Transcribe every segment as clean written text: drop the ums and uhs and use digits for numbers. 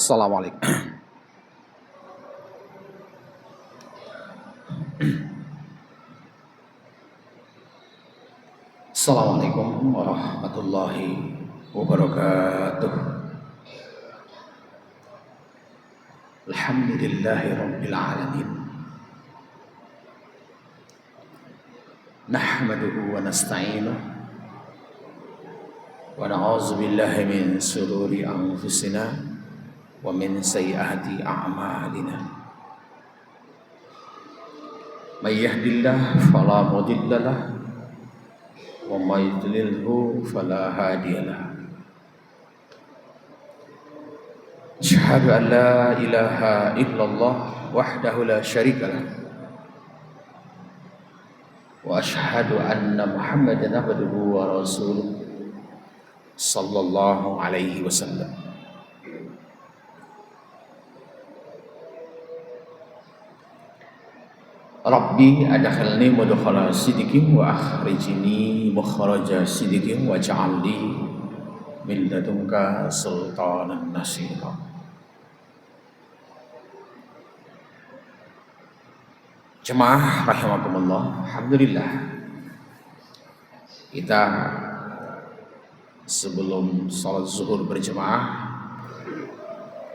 Assalamualaikum. Assalamualaikum warahmatullahi wabarakatuh. Alhamdulillahi rabbil alamin. Nahmaduhu wa nasta'inuh wa na'udzu billahi min shururi anfusina wa min sayyiati a'malina. May yahdihillahu fala mudilla lahu wa may yudlilhu fala hadiya lahu. Asyhadu an la ilaha illallah wahdahu la syarika lah wa asyhadu anna Muhammadan abduhu wa rasuluh sallallahu alaihi wasallam. Rabbi adkhilni mudkhala sidqin wa akhrijni mukhraja sidqin waj'alni min ladunka sultanan nasira. Jemaah rahimakumullah, alhamdulillah kita sebelum salat zuhur berjemaah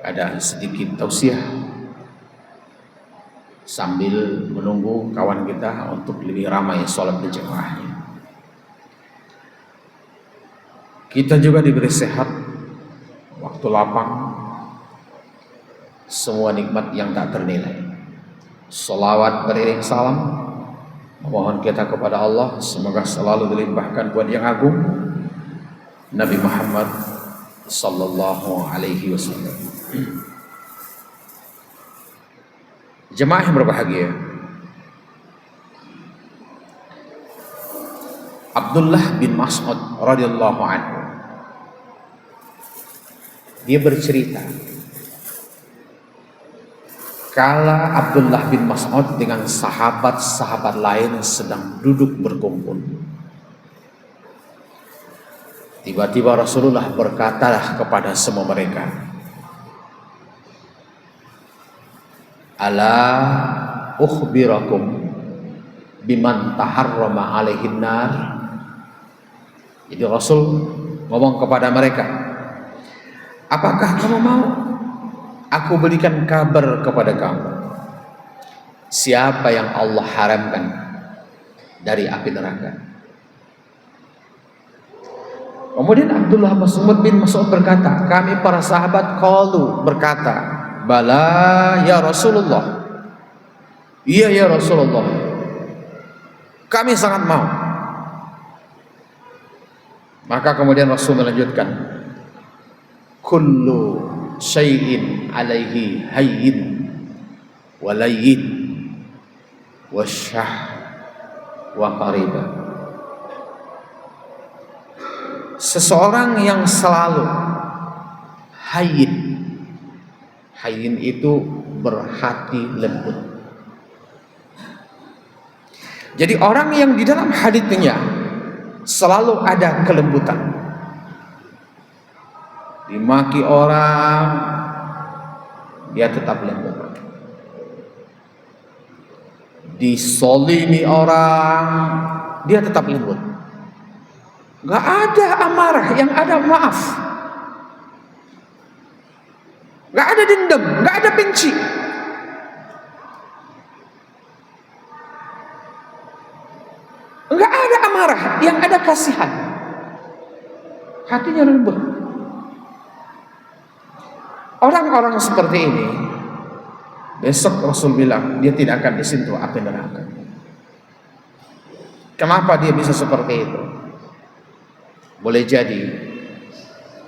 ada sedikit tausiah sambil menunggu kawan kita untuk lebih ramai salat berjemaahnya. Kita juga diberi sehat, waktu lapang, semua nikmat yang tak ternilai. Salawat beriring salam memohon kita kepada Allah semoga selalu dilimpahkan buat yang agung Nabi Muhammad sallallahu alaihi wasallam. Jemaah yang berbahagia, Abdullah bin Mas'ud radhiyallahu anhu dia bercerita kala Abdullah bin Mas'ud dengan sahabat-sahabat lain sedang duduk berkumpul. Tiba-tiba Rasulullah berkata kepada semua mereka, "Ala ukhbirakum biman taharrama alaihin nar." Jadi Rasul ngomong kepada mereka, apakah kamu mau aku berikan kabar kepada kamu siapa yang Allah haramkan dari api neraka? Kemudian Abdullah bin Mas'ud berkata, kami para sahabat berkata, bala ya Rasulullah, iya ya Rasulullah, kami sangat mau. Maka kemudian Rasul melanjutkan, kullu syai'in alaihi hayyin wa layyin wa syah wa qaribah. Seseorang yang selalu hayyin, hayyin itu berhati lembut. Jadi orang yang di dalam haditsnya selalu ada kelembutan. Dimaki orang, dia tetap lembut. Disolimi orang, dia tetap lembut. Gak ada amarah, yang ada maaf. Gak ada dendam, gak ada benci. Gak ada amarah, yang ada kasihan. Hatinya lembut. Orang-orang seperti ini besok Rasul bilang dia tidak akan disentuh api neraka. Kenapa dia bisa seperti itu? Boleh jadi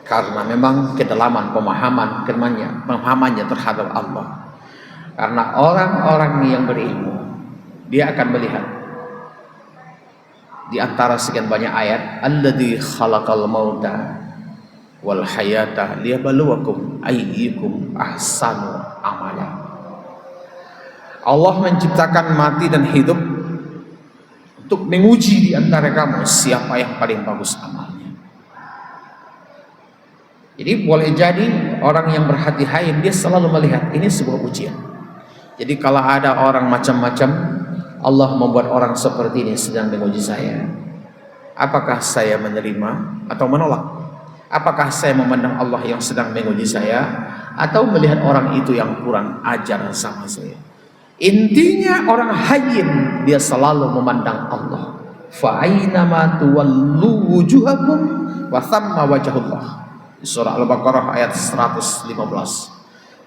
karena memang kedalaman pemahamannya terhadap Allah. Karena orang-orang yang berilmu, dia akan melihat di antara sekian banyak ayat, alladzi khalaqal mauta wal hayata liyabluwakum ayyukum ahsanu amala. Allah menciptakan mati dan hidup untuk menguji di antara kamu siapa yang paling bagus amalnya. Jadi boleh jadi orang yang berhati hain dia selalu melihat ini sebuah ujian. Jadi kalau ada orang macam-macam, Allah membuat orang seperti ini sedang menguji saya. Apakah saya menerima atau menolak? Apakah saya memandang Allah yang sedang menguji saya, atau melihat orang itu yang kurang ajar sama saya? Intinya orang hayin dia selalu memandang Allah. Fa aynama tuwallu wujuhakum wa thamma wajhullah. Di surah Al-Baqarah ayat 115.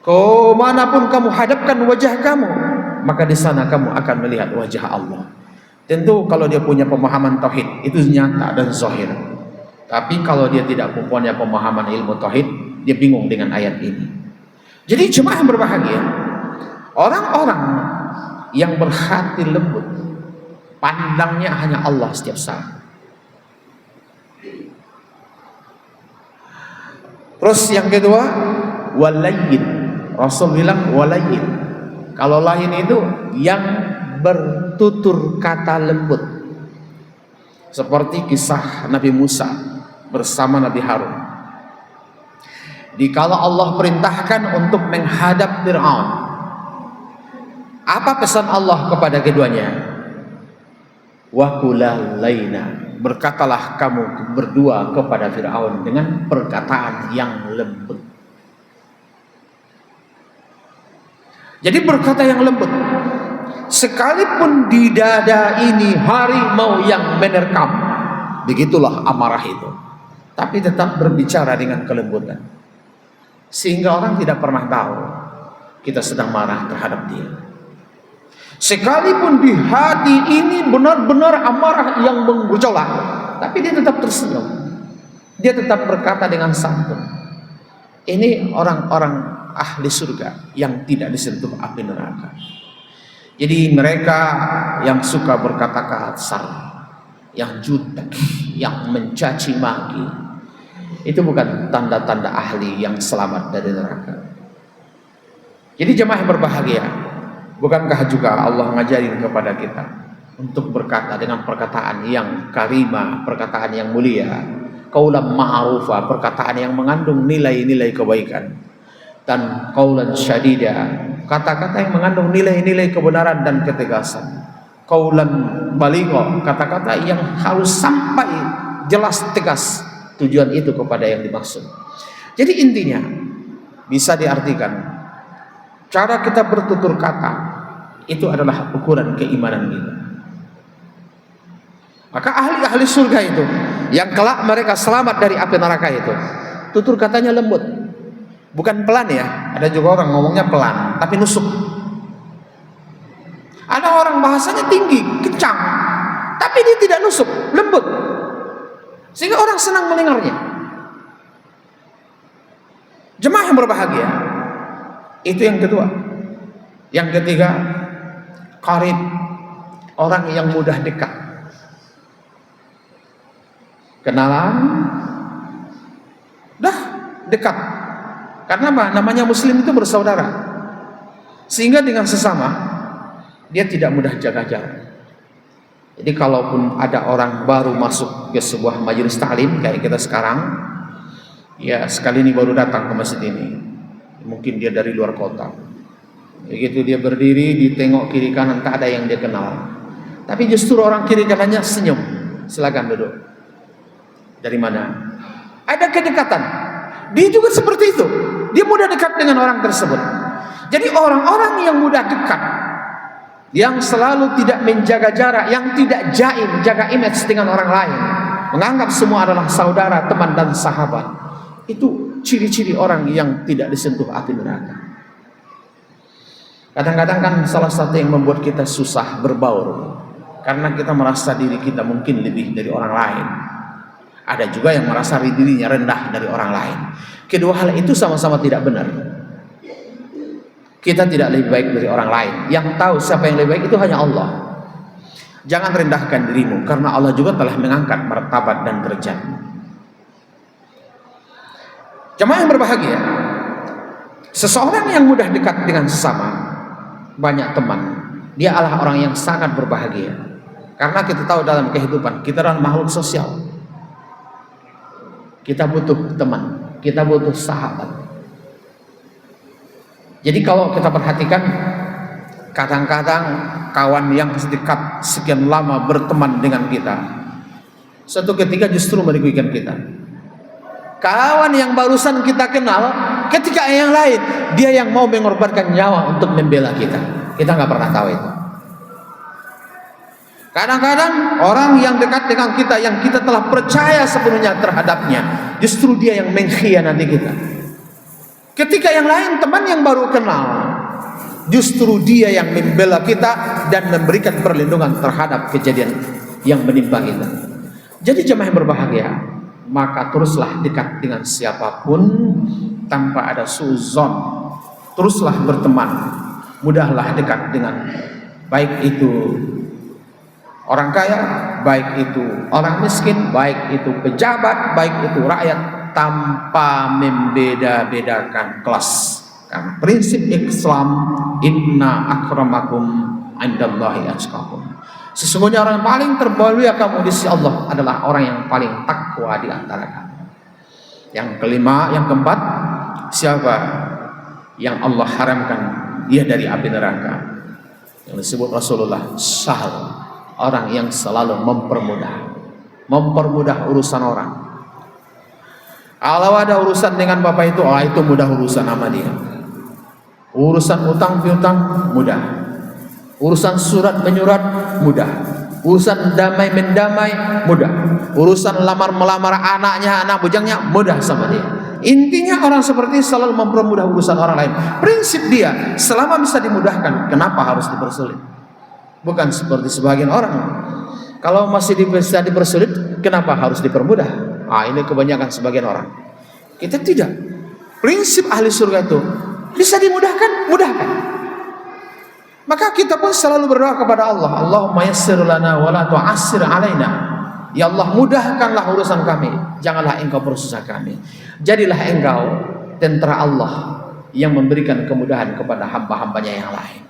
Kemanapun kamu hadapkan wajah kamu, maka di sana kamu akan melihat wajah Allah. Tentu kalau dia punya pemahaman tauhid itu nyata dan zahir. Tapi kalau dia tidak mempunyai pemahaman ilmu tauhid, dia bingung dengan ayat ini. Jadi jemaah yang berbahagia, orang-orang yang berhati lembut, pandangnya hanya Allah setiap saat. Terus yang kedua, walayyin. Rasul bilang walayyin. Kalau lain itu yang bertutur kata lembut. Seperti kisah Nabi Musa bersama Nabi Harun. Dikala Allah perintahkan untuk menghadap Fir'aun, apa pesan Allah kepada keduanya? Wa qula laina, berkatalah kamu berdua kepada Fir'aun dengan perkataan yang lembut. Jadi berkata yang lembut. Sekalipun di dada ini harimau yang menerkam, begitulah amarah itu, tapi tetap berbicara dengan kelembutan, sehingga orang tidak pernah tahu kita sedang marah terhadap dia. Sekalipun di hati ini benar-benar amarah yang menggejolak, tapi dia tetap tersenyum, dia tetap berkata dengan santun. Ini orang-orang ahli surga yang tidak disentuh api neraka. Jadi mereka yang suka berkata kasar, yang jutek, yang mencaci maki, itu bukan tanda-tanda ahli yang selamat dari neraka. Jadi jemaah yang berbahagia, bukankah juga Allah ngajarin kepada kita untuk berkata dengan perkataan yang karimah, perkataan yang mulia, qaulan ma'rufa, perkataan yang mengandung nilai-nilai kebaikan, dan qaulan syadida, kata-kata yang mengandung nilai-nilai kebenaran dan ketegasan, qaulan baligha, kata-kata yang harus sampai jelas tegas tujuan itu kepada yang dimaksud. Jadi intinya bisa diartikan cara kita bertutur kata itu adalah ukuran keimanan kita. Maka ahli-ahli surga itu yang kelak mereka selamat dari api neraka itu, tutur katanya lembut. Bukan pelan ya, ada juga orang ngomongnya pelan tapi nusuk. Ada orang bahasanya tinggi, kencang, tapi dia tidak nusuk, lembut, sehingga orang senang mendengarnya. Jemaah yang berbahagia, itu yang kedua. Yang ketiga, qarib, orang yang mudah dekat. Kenalan, dah dekat. Karena apa? Namanya muslim itu bersaudara, sehingga dengan sesama dia tidak mudah jaga jarak. Jadi kalaupun ada orang baru masuk ke sebuah majelis taklim kayak kita sekarang, ya sekali ini baru datang ke masjid ini, mungkin dia dari luar kota, begitu dia berdiri ditengok kiri kanan tak ada yang dia kenal, tapi justru orang kiri kanannya senyum, silakan duduk. Dari mana? Ada kedekatan. Dia juga seperti itu, dia mudah dekat dengan orang tersebut. Jadi orang-orang yang mudah dekat, yang selalu tidak menjaga jarak, yang tidak jaim, jaga image dengan orang lain, menganggap semua adalah saudara, teman dan sahabat, itu ciri-ciri orang yang tidak disentuh api neraka. Kadang-kadang kan salah satu yang membuat kita susah berbaur, karena kita merasa diri kita mungkin lebih dari orang lain. Ada juga yang merasa dirinya rendah dari orang lain. Kedua hal itu sama-sama tidak benar. Kita tidak lebih baik dari orang lain. Yang tahu siapa yang lebih baik itu hanya Allah. Jangan rendahkan dirimu, karena Allah juga telah mengangkat martabat dan derajat. Jemaah yang berbahagia, seseorang yang mudah dekat dengan sesama, banyak teman, dia adalah orang yang sangat berbahagia. Karena kita tahu dalam kehidupan kita adalah makhluk sosial. Kita butuh teman. Kita butuh sahabat. Jadi kalau kita perhatikan, kadang-kadang kawan yang dekat sekian lama berteman dengan kita, suatu ketika justru merugikan kita. Kawan yang barusan kita kenal, ketika yang lain, dia yang mau mengorbankan nyawa untuk membela kita. Kita nggak pernah tahu itu. Kadang-kadang orang yang dekat dengan kita, yang kita telah percaya sepenuhnya terhadapnya, justru dia yang mengkhianati kita. Ketika yang lain, teman yang baru kenal, justru dia yang membela kita dan memberikan perlindungan terhadap kejadian yang menimpa kita. Jadi jemaah yang berbahagia, maka teruslah dekat dengan siapapun tanpa ada suuzon. Teruslah berteman, mudahlah dekat dengan baik itu orang kaya, baik itu orang miskin, baik itu pejabat, baik itu rakyat, tanpa membeda-bedakan kelas. Karena prinsip Islam, inna akramakum indallahi atqakum. Sesungguhnya orang yang paling termulia kamu di sisi Allah adalah orang yang paling takwa di antara kamu. Yang kelima, yang keempat, siapa yang Allah haramkan dia dari api neraka? Yang disebut Rasulullah, sahal, orang yang selalu mempermudah urusan orang. Kalau ada urusan dengan bapak itu mudah urusan sama dia. Urusan utang piutang mudah, urusan surat menyurat mudah, urusan damai mendamai mudah, urusan lamar melamar anaknya, anak bujangnya mudah sama dia. Intinya orang seperti ini selalu mempermudah urusan orang lain. Prinsip dia, selama bisa dimudahkan, kenapa harus dipersulit? Bukan seperti sebagian orang, kalau masih bisa dipersulit, kenapa harus dipermudah? Ini kebanyakan sebagian orang. Kita tidak. Prinsip ahli surga itu bisa dimudahkan, mudahkan. Maka kita pun selalu berdoa kepada Allah, Allahumma yassir lana wa la tu'assir alaina. Ya Allah, mudahkanlah urusan kami, janganlah engkau persusah kami. Jadilah engkau tentara Allah yang memberikan kemudahan kepada hamba-hambanya yang lain.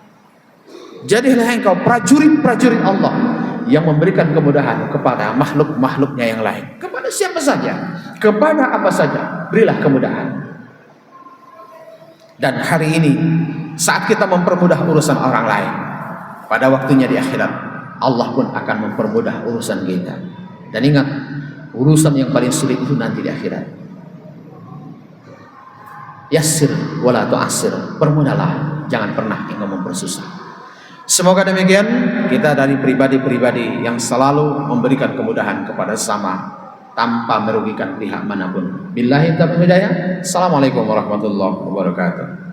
Jadilah engkau prajurit-prajurit Allah yang memberikan kemudahan kepada makhluk-makhluknya yang lain. Kepada siapa saja, kepada apa saja, berilah kemudahan. Dan hari ini, saat kita mempermudah urusan orang lain, pada waktunya di akhirat, Allah pun akan mempermudah urusan kita. Dan ingat, urusan yang paling sulit itu nanti di akhirat. Yassir wala tu'assir, permudahlah, jangan pernah engkau mempersusah. Semoga demikian kita dari pribadi-pribadi yang selalu memberikan kemudahan kepada sesama tanpa merugikan pihak manapun. Billahi taufiq hidayah. Assalamualaikum warahmatullahi wabarakatuh.